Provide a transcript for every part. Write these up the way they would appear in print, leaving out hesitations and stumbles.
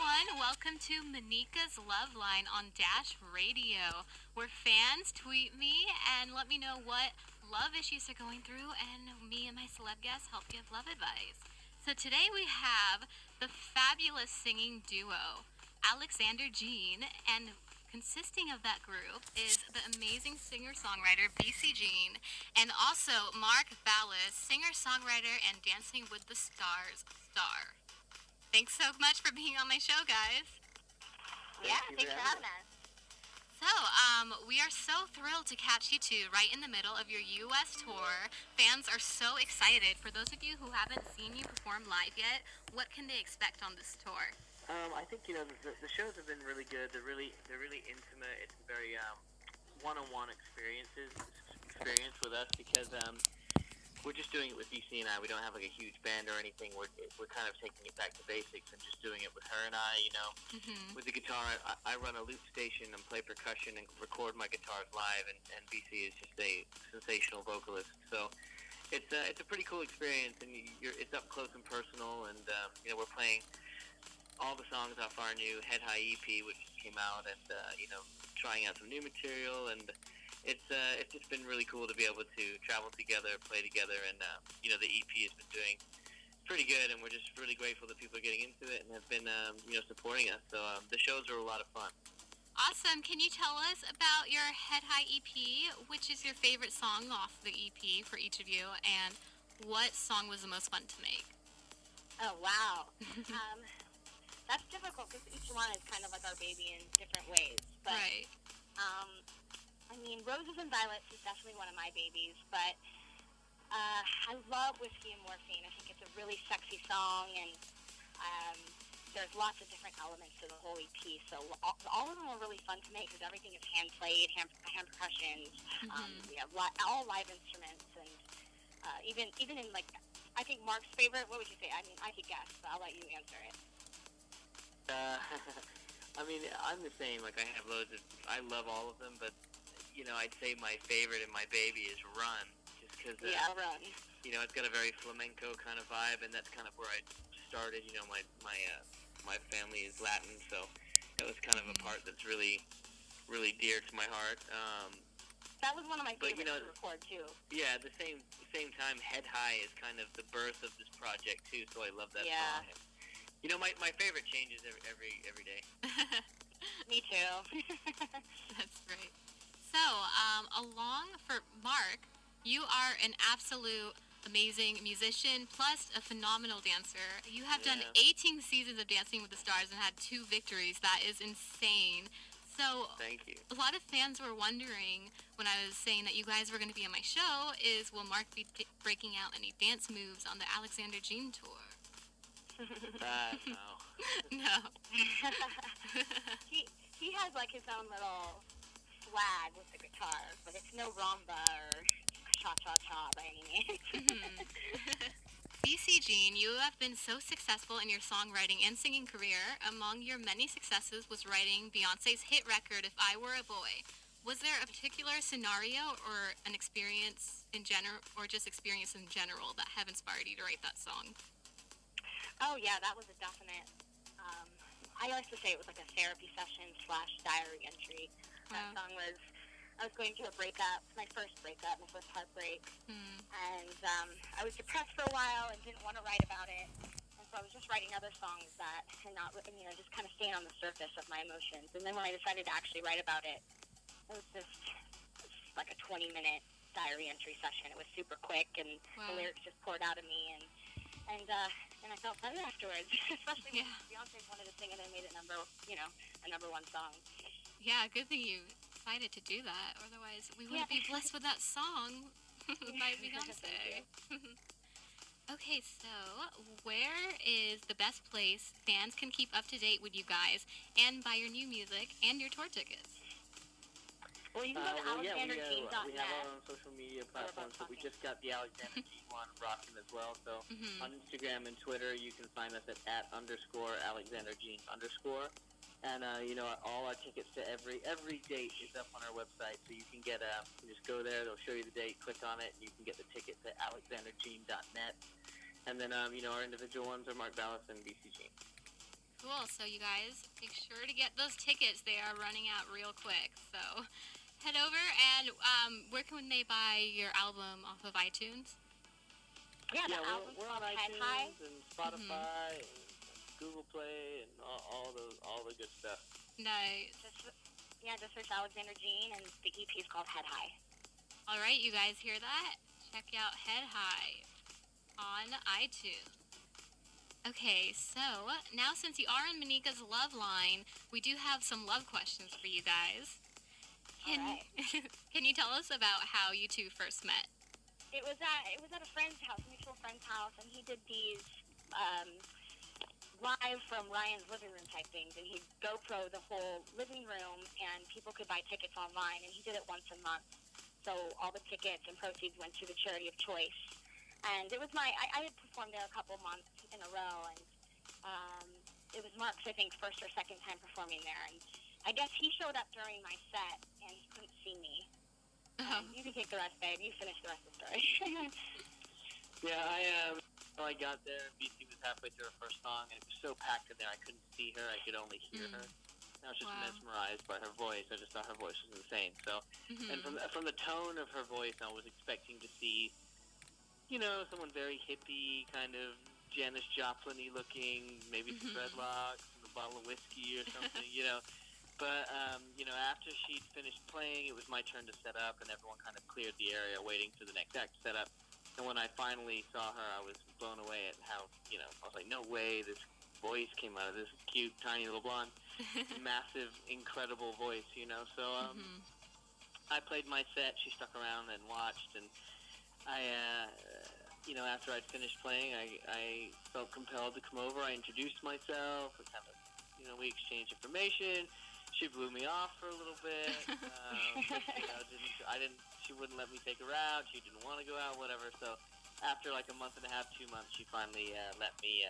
everyone. Welcome to Manika's Love Line on Dash Radio, where fans tweet me and let me know what love issues they're going through, and me and my celeb guests help give love advice. So today we have the fabulous singing duo, Alexander Jean, and consisting of that group is the amazing singer-songwriter BC Jean, and also Mark Ballas, singer-songwriter and Dancing with the Stars star. Thanks so much for being on my show, guys. Yeah, thanks for having us. So, we are so thrilled to catch you two right in the middle of your U.S. tour. Fans are so excited. For those of you who haven't seen you perform live yet, what can they expect on this tour? I think the shows have been really good. They're really intimate. It's a very one-on-one experience with us because we're just doing it with DC and I. We don't have like a huge band or anything. We're kind of taking it back to basics and just doing it with her and I. With the guitar, I run a loop station and play percussion and record my guitars live. And BC is just a sensational vocalist. So it's a pretty cool experience, and it's up close and personal. And we're playing all the songs off our new Head High EP, which just came out, and trying out some new material. And it's just been really cool to be able to travel together, play together, and the EP has been doing pretty good, and we're just really grateful that people are getting into it and have been supporting us. So the shows are a lot of fun. Awesome. Can you tell us about your Head High EP? Which is your favorite song off the EP for each of you, and what song was the most fun to make? Oh, wow. That's difficult because each one is kind of like our baby in different ways. But, right. Roses and Violets is definitely one of my babies, but I love Whiskey and Morphine. I think it's a really sexy song, and there's lots of different elements to the whole EP, so all of them are really fun to make because everything is hand-played, hand percussion. We have all live instruments, and even in, I think Mark's favorite, what would you say? I could guess, but I'll let you answer it. I'm the same. I have loads of. I love all of them, but I'd say my favorite and my baby is Run, just because. Run. It's got a very flamenco kind of vibe, and that's kind of where I started. My family is Latin, so that was kind of a part that's really, really dear to my heart. That was one of my favorites to record too. Yeah, at the same time, Head High is kind of the birth of this project too, so I love that song. My favorite changes every day. Me too. That's great. So, along for Mark, you are an absolute amazing musician plus a phenomenal dancer. You have done 18 seasons of Dancing with the Stars and had 2 victories. That is insane. So, thank you. A lot of fans were wondering when I was saying that you guys were going to be on my show is will Mark be breaking out any dance moves on the Alexander Jean tour? No. No. He has his own little swag with the guitar, but it's no rumba or cha-cha-cha by any means. BC Jean, you have been so successful in your songwriting and singing career. Among your many successes was writing Beyonce's hit record, If I Were a Boy. Was there a particular scenario or an experience in general, or just experience in general, that have inspired you to write that song? Oh, yeah, that was a definite. I like to say it was like a therapy session / diary entry. That song was, I was going through a breakup, my first heartbreak, and I was depressed for a while and didn't want to write about it, and so I was just writing other songs that, and not, just kind of staying on the surface of my emotions. And then when I decided to actually write about it, it was just like a 20-minute diary entry session. It was super quick, and the lyrics just poured out of me, and I felt better afterwards, especially when Beyonce wanted to sing it and made it a number 1 song. Yeah, good thing you decided to do that. Otherwise, we wouldn't be blessed with that song by Beyonce. Okay, so where is the best place fans can keep up to date with you guys and buy your new music and your tour tickets? Well, you can go to alexanderjean.net. We have our own social media platforms, but we just got the Alexander Jean one rocking as well. So on Instagram and Twitter, you can find us at @_AlexanderJean_. And all our tickets to every date is up on our website, so you can get just go there. They'll show you the date. Click on it, and you can get the ticket to alexanderjean.net. And then our individual ones are Mark Ballas and BC Jean. Cool. So you guys make sure to get those tickets. They are running out real quick. So head over and where can they buy your album off of iTunes? Yeah, the Yeah, album's we're on called Head High. iTunes and Spotify and Google Play and all the good stuff. Nice. Just search Alexander Jean, and the EP is called Head High. All right, you guys hear that? Check out Head High on iTunes. Okay, so now since you are in Monika's love line, we do have some love questions for you guys. All right. Can you tell us about how you two first met? It was at a friend's house, a mutual friend's house, and he did these live from Ryan's living room type things, and he'd GoPro the whole living room, and people could buy tickets online, and he did it once a month. So all the tickets and proceeds went to the charity of choice. And it was I had performed there a couple months in a row, and it was Mark's, I think, first or second time performing there. And I guess he showed up during my set, and he couldn't see me. You can take the rest, babe. You finish the rest of the story. Yeah, I got there, and BC was halfway through her first song, and it was so packed in there, I couldn't see her, I could only hear her. I was just mesmerized by her voice. I just thought her voice was insane. So, and from the tone of her voice, I was expecting to see, someone very hippie, kind of Janis Joplin-y looking, maybe some dreadlocks, and a bottle of whiskey or something, But, after she'd finished playing, it was my turn to set up, and everyone kind of cleared the area waiting for the next act to set up. And when I finally saw her, I was blown away at how, I was like, no way this voice came out of this cute, tiny little blonde, massive, incredible voice, So, I played my set, she stuck around and watched, and I, after I'd finished playing, I felt compelled to come over. I introduced myself, and kind of, we exchanged information. She blew me off for a little bit. She wouldn't let me take her out. She didn't want to go out, whatever. So after like a month and a half, 2 months, she finally let me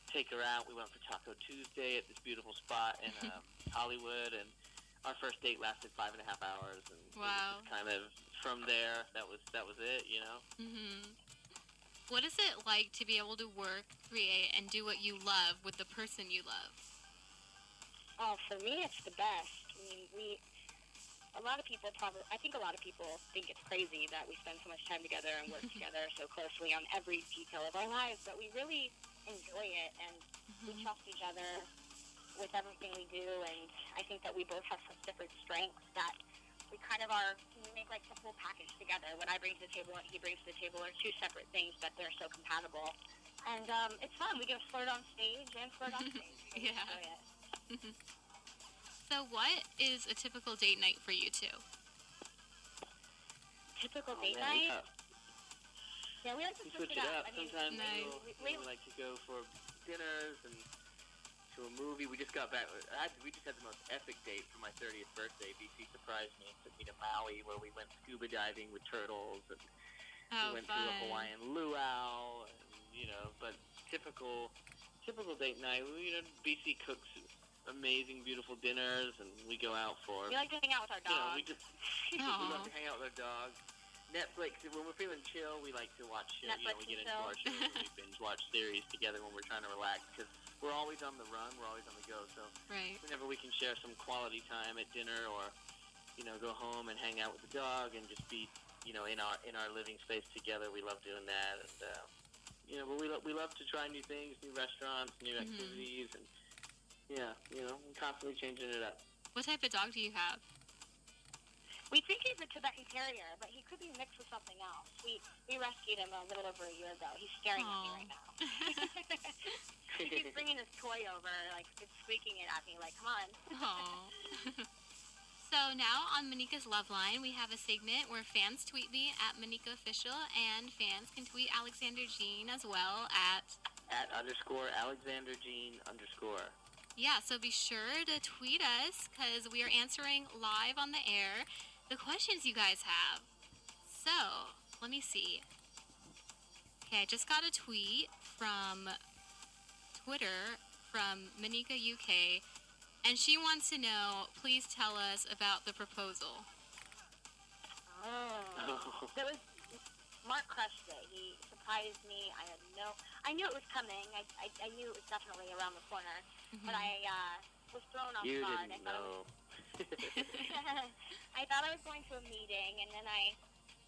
take her out. We went for Taco Tuesday at this beautiful spot in Hollywood, and our first date lasted 5.5 hours. And it was just kind of from there, that was it, What is it like to be able to work, create, and do what you love with the person you love? Oh, for me, it's the best. I mean, a lot of people I think a lot of people think it's crazy that we spend so much time together and work together so closely on every detail of our lives, but we really enjoy it, and we trust each other with everything we do, and I think that we both have such different strengths that we kind of we make like the full package together. What I bring to the table, what he brings to the table are two separate things, but they're so compatible. And it's fun. We get to flirt on stage and flirt off stage. Yeah. So what is a typical date night for you two? Typical date night? Yeah, we like to switch it up. Sometimes we like to go for dinners and to a movie. We just got back. We just had the most epic date for my 30th birthday. BC surprised me and took me to Maui, where we went scuba diving with turtles, and we went to a Hawaiian luau, and, but typical date night. BC cooks amazing, beautiful dinners, and we go out for. We like to hang out with our dog. We love to hang out with our dog. Netflix. When we're feeling chill, we like to watch. We get into our shows and we binge watch series together when we're trying to relax, because we're always on the run. We're always on the go. So whenever we can share some quality time at dinner, or go home and hang out with the dog and just be in our living space together, we love doing that. And but we love to try new things, new restaurants, new activities, and constantly changing it up. What type of dog do you have? We think he's a Tibetan Terrier, but he could be mixed with something else. We rescued him a little over a year ago. He's staring at me right now. He's bringing his toy over, like, it's squeaking it at me, like, come on. So now on Monika's Love Line, we have a segment where fans tweet me at Monika Official, and fans can tweet Alexander Jean as well at _Alexander Jean _. Yeah, so be sure to tweet us, because we are answering live on the air the questions you guys have. So, let me see. Okay, I just got a tweet from Twitter from Monika UK, and she wants to know, please tell us about the proposal. Oh. That was Mark crushed it. He surprised me. I knew it was coming. I knew it was definitely around the corner. But Mhm. I was thrown off You guard. didn't know. I thought I was going to a meeting, and then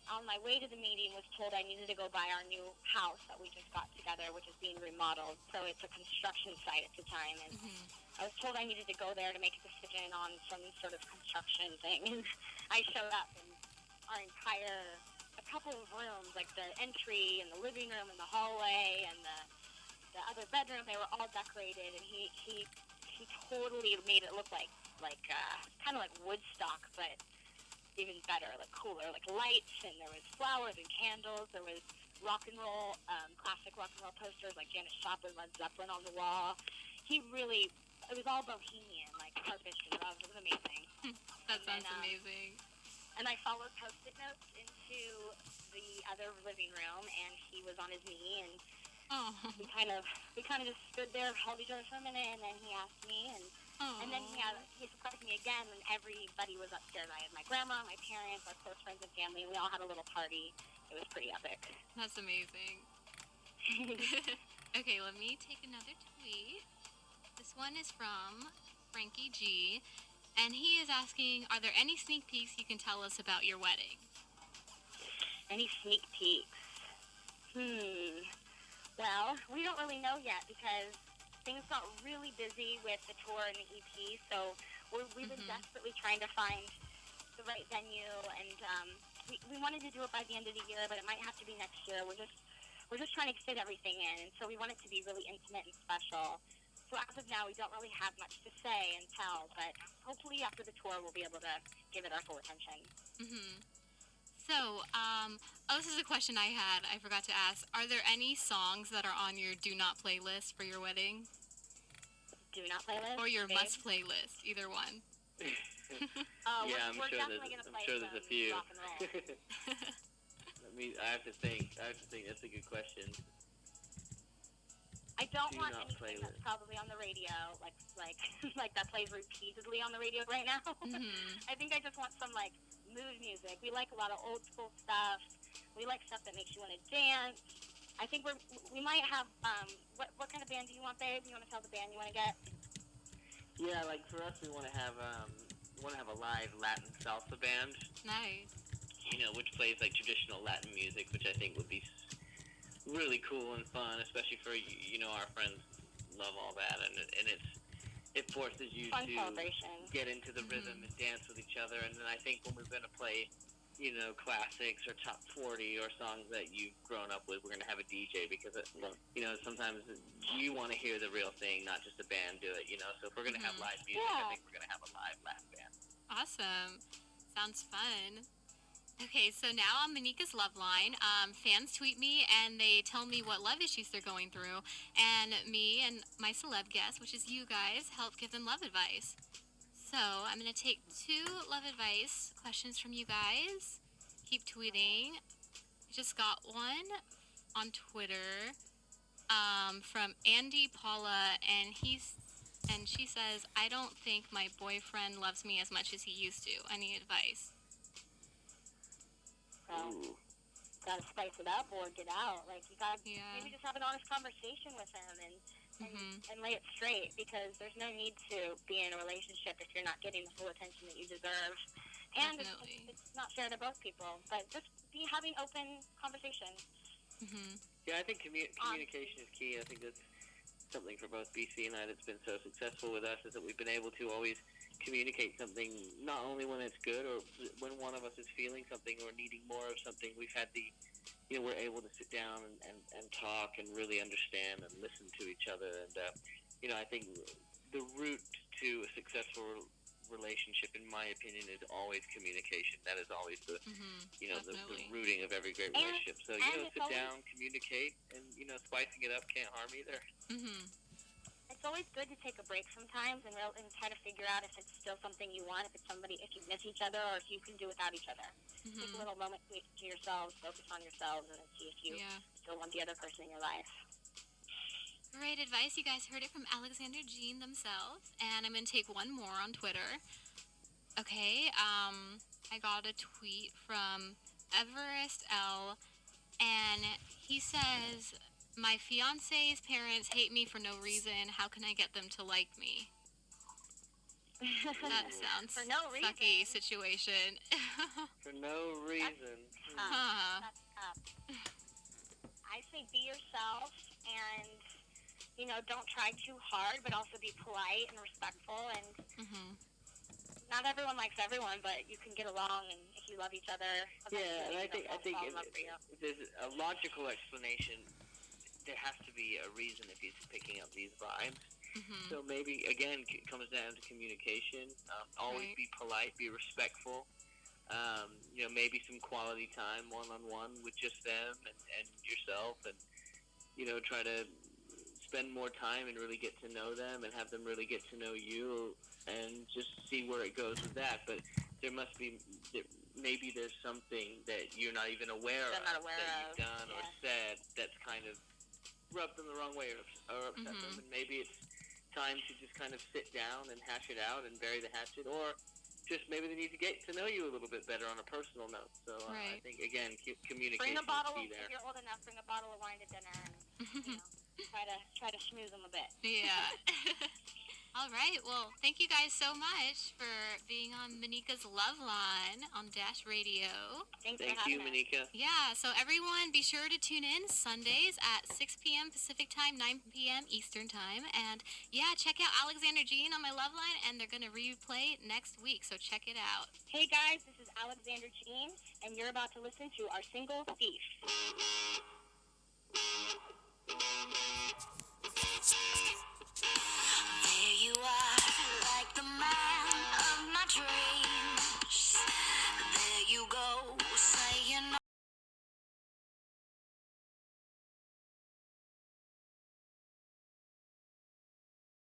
on my way to the meeting, was told I needed to go by our new house that we just got together, which is being remodeled. So it's a construction site at the time, and Mhm. I was told I needed to go there to make a decision on some sort of construction thing. And I showed up, and a couple of rooms, like the entry and the living room and the hallway and the other bedroom, they were all decorated, and he totally made it look like kind of like Woodstock, but even better, like cooler, like lights, and there was flowers and candles. There was rock and roll, classic rock and roll posters like Janis Joplin, Led Zeppelin on the wall. It was all bohemian, like carpet and rugs. It was amazing. That And then, sounds amazing. and I followed Post-it notes into the other living room, and he was on his knee, and Oh. we kind of just stood there, held each other for a minute, and then he asked me, and then he surprised me again when everybody was upstairs. I had my grandma, my parents, our close friends and family, and we all had a little party. It was pretty epic. That's amazing. Okay, let me take another tweet. This one is from Frankie G, and he is asking, are there any sneak peeks you can tell us about your wedding? Any sneak peeks? Well, we don't really know yet because things got really busy with the tour and the EP, so we've been desperately trying to find the right venue, and we wanted to do it by the end of the year, but it might have to be next year. We're just trying to fit everything in, and so we want it to be really intimate and special. So as of now, we don't really have much to say and tell, but hopefully after the tour, we'll be able to give it our full attention. Mhm. So, this is a question I had. I forgot to ask. Are there any songs that are on your do not playlist for your wedding? Do not playlist? Or your babe? must playlist? Either one. Yeah, we're definitely going to play there's a few. rock and roll. I have to think. That's a good question. I don't Do want not anything playlist. that's probably on the radio, like like that plays repeatedly on the radio right now. I think I just want some like mood music. We like a lot of old school stuff. We like stuff that makes you want to dance. I think we might have what kind of band do you want, babe? You want to tell the band you want to get? Yeah, like for us, we want to have a live Latin salsa band. Nice. Which plays like traditional Latin music, which I think would be really cool and fun, especially for our friends love all that, and it forces you Fun to celebration. get into the rhythm and dance with each other. And then I think when we're going to play classics or top 40 or songs that you've grown up with, we're going to have a DJ because sometimes you want to hear the real thing, not just a band do it. So if we're going to have live music, I think we're going to have a live Latin band. Awesome. Sounds fun. Okay, so now on Monika's Love Line, fans tweet me and they tell me what love issues they're going through, and me and my celeb guest, which is you guys, help give them love advice. So I'm going to take 2 love advice questions from you guys. Keep tweeting. I just got one on Twitter from Andy Paula, and she says, I don't think my boyfriend loves me as much as he used to. Any advice? Ooh. Gotta spice it up or get out. Like you gotta maybe Yeah. just have an honest conversation with him and lay it straight, because there's no need to be in a relationship if you're not getting the full attention that you deserve. And Definitely. it's not fair to both people. But just be having open conversations. Yeah, I think communication is key. I think that's something for both BC and I that's been so successful with us, is that we've been able to always communicate something, not only when it's good or when one of us is feeling something or needing more of something. We've had we're able to sit down and talk and really understand and listen to each other. And I think the root to a successful relationship, in my opinion, is always communication. That is always the the rooting of every great relationship. So sit down, communicate, and spicing it up can't harm either. It's always good to take a break sometimes and try to figure out if it's still something you want, if you miss each other, or if you can do without each other. Take a little moment to yourselves, focus on yourselves, and see if you still want the other person in your life. Great advice. You guys heard it from Alexander Jean themselves. And I'm going to take one more on Twitter. Okay, I got a tweet from Everest L. and he says, "My fiance's parents hate me for no reason. How can I get them to like me?" That sounds For no reason. sucky situation. For no reason. Huh. That's tough. I say be yourself and, don't try too hard, but also be polite and respectful. And Mhm. not everyone likes everyone, but you can get along, and if you love each other, Yeah, and I think they'll fall in love for you. if there's a logical explanation, there has to be a reason if he's picking up these vibes. Mhm. So maybe again, it comes down to communication. Always Right. be polite, be respectful. Maybe some quality time one-on-one with just them and yourself, and try to spend more time and really get to know them and have them really get to know you, and just see where it goes with that. But there must be maybe there's something that you're not even aware That of I'm not aware that of, you've done or yeah. said that's kind of rubbed them the wrong way or upset them, and maybe it's time to just kind of sit down and hash it out and bury the hatchet, or just maybe they need to get to know you a little bit better on a personal note. So I Right. think again, communication Bring a bottle is of, key there. if you're old enough, bring a bottle of wine to dinner and, try to schmooze them a bit. Yeah. All right. Well, thank you guys so much for being on Manika's Love Line on Dash Radio. Thanks Thank for you, having us. Manika. Yeah, so everyone be sure to tune in Sundays at 6 p.m. Pacific Time, 9 p.m. Eastern Time. And yeah, check out Alexander Jean on my Love Line, and they're going to replay next week, so check it out. Hey guys, this is Alexander Jean, and you're about to listen to our single, Thief.